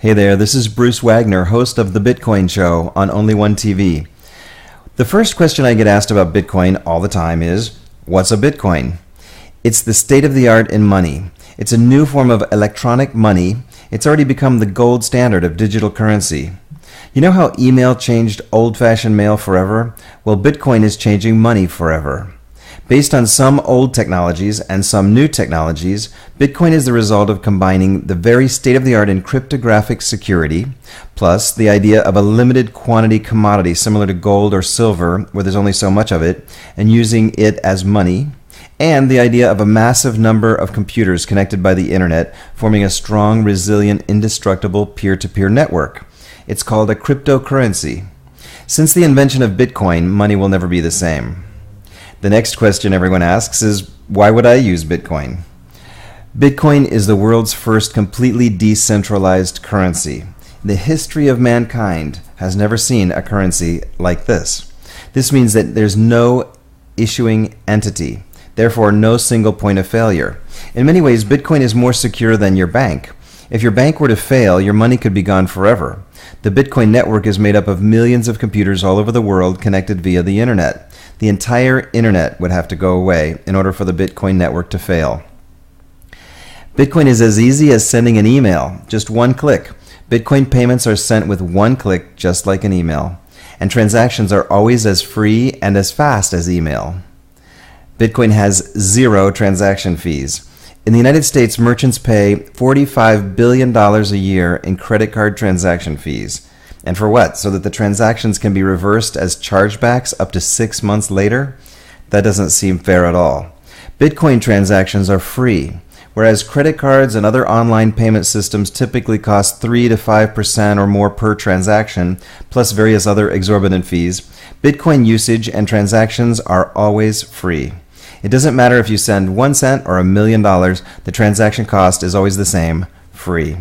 Hey there, this is Bruce Wagner, host of The Bitcoin Show on Only One TV. The first question I get asked about Bitcoin all the time is, what's a Bitcoin? It's the state-of-the-art in money. It's a new form of electronic money. It's already become the gold standard of digital currency. You know how email changed old-fashioned mail forever? Well, Bitcoin is changing money forever. Based on some old technologies and some new technologies, Bitcoin is the result of combining the very state-of-the-art in cryptographic security, plus the idea of a limited quantity commodity similar to gold or silver, where there's only so much of it, and using it as money, and the idea of a massive number of computers connected by the internet, forming a strong, resilient, indestructible peer-to-peer network. It's called a cryptocurrency. Since the invention of Bitcoin, money will never be the same. The next question everyone asks is, why would I use Bitcoin? Bitcoin is the world's first completely decentralized currency. The history of mankind has never seen a currency like this. This means that there's no issuing entity, therefore no single point of failure. In many ways, Bitcoin is more secure than your bank. If your bank were to fail, your money could be gone forever. The Bitcoin network is made up of millions of computers all over the world connected via the internet. The entire internet would have to go away in order for the Bitcoin network to fail. Bitcoin is as easy as sending an email, just one click. Bitcoin payments are sent with one click, just like an email. And transactions are always as free and as fast as email. Bitcoin has 0 transaction fees. In the United States, merchants pay $45 billion a year in credit card transaction fees. And for what? So that the transactions can be reversed as chargebacks up to 6 months later? That doesn't seem fair at all. Bitcoin transactions are free, whereas credit cards and other online payment systems typically cost 3 to 5% or more per transaction, plus various other exorbitant fees. Bitcoin usage and transactions are always free. It doesn't matter if you send 1 cent or $1 million, the transaction cost is always the same, free.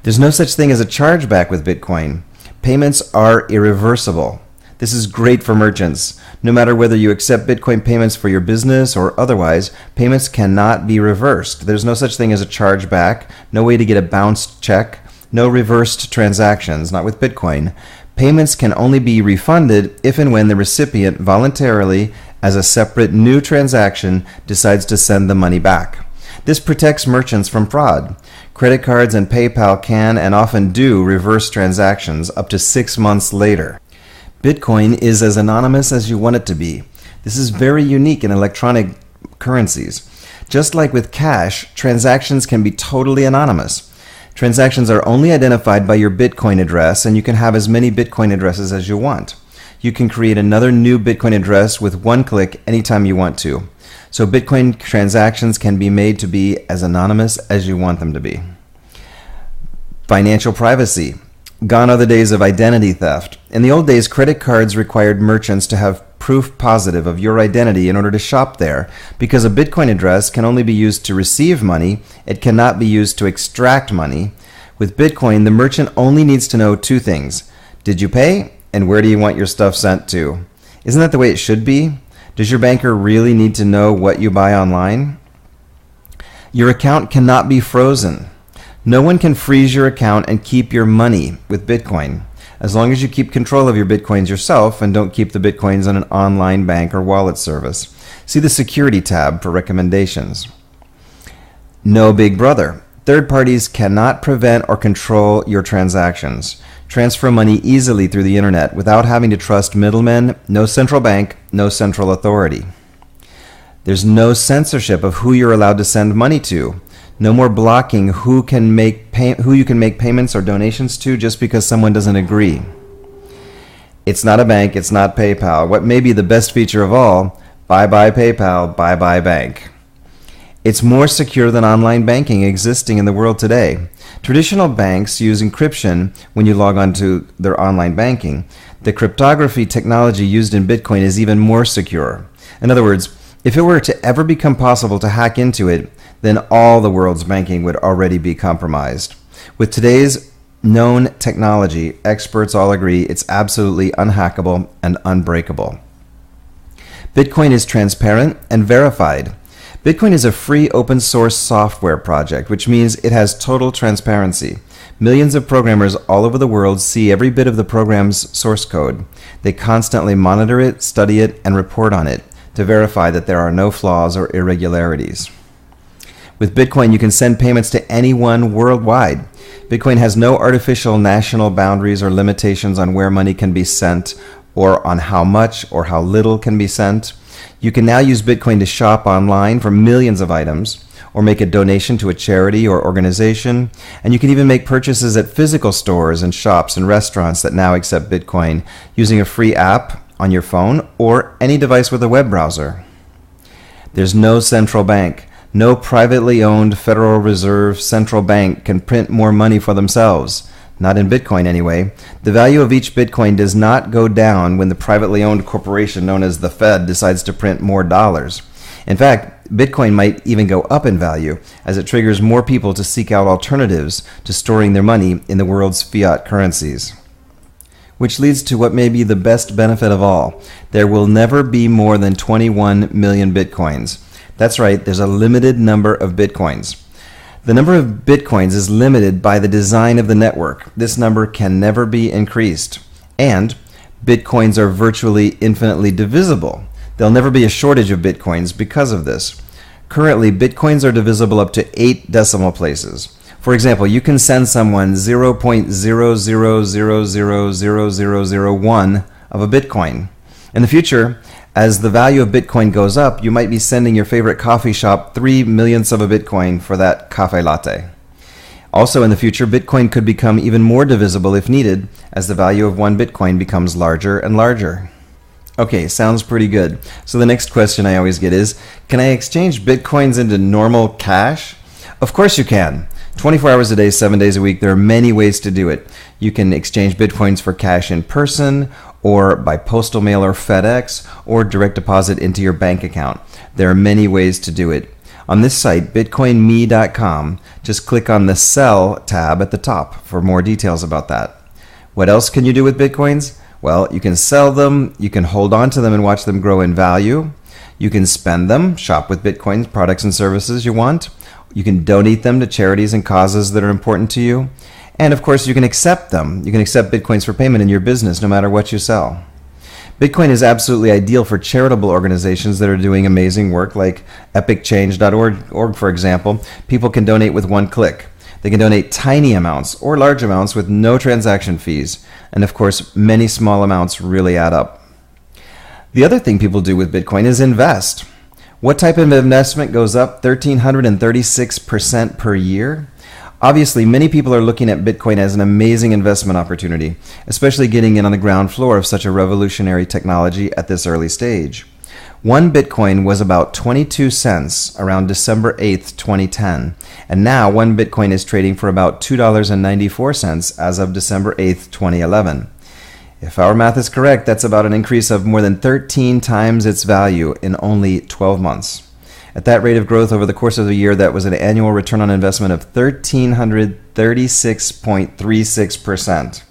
There's no such thing as a chargeback with Bitcoin. Payments are irreversible. This is great for merchants. No matter whether you accept Bitcoin payments for your business or otherwise, payments cannot be reversed. There's no such thing as a chargeback, no way to get a bounced check, no reversed transactions, not with Bitcoin. Payments can only be refunded if and when the recipient voluntarily, as a separate new transaction, decides to send the money back. This protects merchants from fraud. Credit cards and PayPal can and often do reverse transactions up to 6 months later. Bitcoin is as anonymous as you want it to be. This is very unique in electronic currencies. Just like with cash, transactions can be totally anonymous. Transactions are only identified by your Bitcoin address, and you can have as many Bitcoin addresses as you want. You can create another new Bitcoin address with one click anytime you want to. So Bitcoin transactions can be made to be as anonymous as you want them to be. Financial privacy. Gone are the days of identity theft. In the old days, credit cards required merchants to have proof positive of your identity in order to shop there. Because a Bitcoin address can only be used to receive money, it cannot be used to extract money. With Bitcoin, the merchant only needs to know 2 things. Did you pay? And where do you want your stuff sent to? Isn't that the way it should be? Does your banker really need to know what you buy online? Your account cannot be frozen. No one can freeze your account and keep your money with Bitcoin, as long as you keep control of your Bitcoins yourself and don't keep the Bitcoins on an online bank or wallet service. See the Security tab for recommendations. No Big Brother. Third parties cannot prevent or control your transactions. Transfer money easily through the internet without having to trust middlemen, no central bank, no central authority. There's no censorship of who you're allowed to send money to. No more blocking who you can make payments or donations to just because someone doesn't agree. It's not a bank, it's not PayPal. What may be the best feature of all, bye-bye PayPal, bye-bye bank. It's more secure than online banking existing in the world today. Traditional banks use encryption when you log on to their online banking. The cryptography technology used in Bitcoin is even more secure. In other words, if it were to ever become possible to hack into it, then all the world's banking would already be compromised. With today's known technology, experts all agree it's absolutely unhackable and unbreakable. Bitcoin is transparent and verified. Bitcoin is a free open source software project, which means it has total transparency. Millions of programmers all over the world see every bit of the program's source code. They constantly monitor it, study it, and report on it to verify that there are no flaws or irregularities. With Bitcoin, you can send payments to anyone worldwide. Bitcoin has no artificial national boundaries or limitations on where money can be sent or on how much or how little can be sent. You can now use Bitcoin to shop online for millions of items, or make a donation to a charity or organization, and you can even make purchases at physical stores and shops and restaurants that now accept Bitcoin using a free app on your phone or any device with a web browser. There's no central bank. No privately owned Federal Reserve central bank can print more money for themselves. Not in Bitcoin anyway. The value of each Bitcoin does not go down when the privately owned corporation known as the Fed decides to print more dollars. In fact, Bitcoin might even go up in value as it triggers more people to seek out alternatives to storing their money in the world's fiat currencies. Which leads to what may be the best benefit of all. There will never be more than 21 million Bitcoins. That's right, there's a limited number of Bitcoins. The number of Bitcoins is limited by the design of the network. This number can never be increased. And Bitcoins are virtually infinitely divisible. There'll never be a shortage of Bitcoins because of this. Currently, Bitcoins are divisible up to 8 decimal places. For example, you can send someone 0.000000001 of a Bitcoin. In the future, as the value of Bitcoin goes up, you might be sending your favorite coffee shop 3 millionths of a Bitcoin for that cafe latte. Also in the future, Bitcoin could become even more divisible if needed, as the value of one Bitcoin becomes larger and larger. Okay, sounds pretty good. So the next question I always get is, can I exchange Bitcoins into normal cash? Of course you can. 24 hours a day, 7 days a week, there are many ways to do it. You can exchange Bitcoins for cash in person, or by postal mail or FedEx, or direct deposit into your bank account. There are many ways to do it. On this site, bitcoinme.com, just click on the Sell tab at the top for more details about that. What else can you do with Bitcoins? Well, you can sell them, you can hold on to them and watch them grow in value. You can spend them, shop with Bitcoin products and services you want. You can donate them to charities and causes that are important to you. And of course, you can accept them. You can accept Bitcoins for payment in your business no matter what you sell. Bitcoin is absolutely ideal for charitable organizations that are doing amazing work, like epicchange.org, for example. People can donate with one click. They can donate tiny amounts or large amounts with no transaction fees. And of course, many small amounts really add up. The other thing people do with Bitcoin is invest. What type of investment goes up 1,336% per year? Obviously, many people are looking at Bitcoin as an amazing investment opportunity, especially getting in on the ground floor of such a revolutionary technology at this early stage. One Bitcoin was about 22 cents around December 8th, 2010, and now one Bitcoin is trading for about $2.94 as of December 8th, 2011. If our math is correct, that's about an increase of more than 13 times its value in only 12 months. At that rate of growth over the course of the year, that was an annual return on investment of 1,336.36%.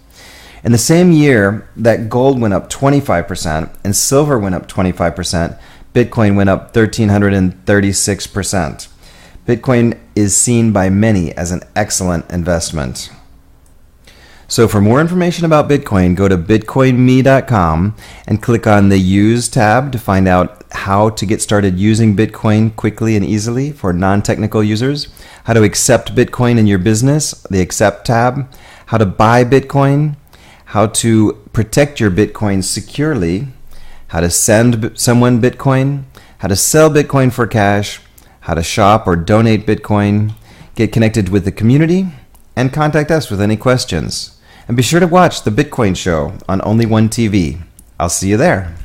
In the same year that gold went up 25% and silver went up 25%, Bitcoin went up 1,336%. Bitcoin is seen by many as an excellent investment. So for more information about Bitcoin, go to bitcoinme.com and click on the Use tab to find out how to get started using Bitcoin quickly and easily for non-technical users, how to accept Bitcoin in your business, the Accept tab, how to buy Bitcoin, how to protect your Bitcoin securely, how to send someone Bitcoin, how to sell Bitcoin for cash, how to shop or donate Bitcoin, get connected with the community, and contact us with any questions. And be sure to watch The Bitcoin Show on Only One TV. I'll see you there.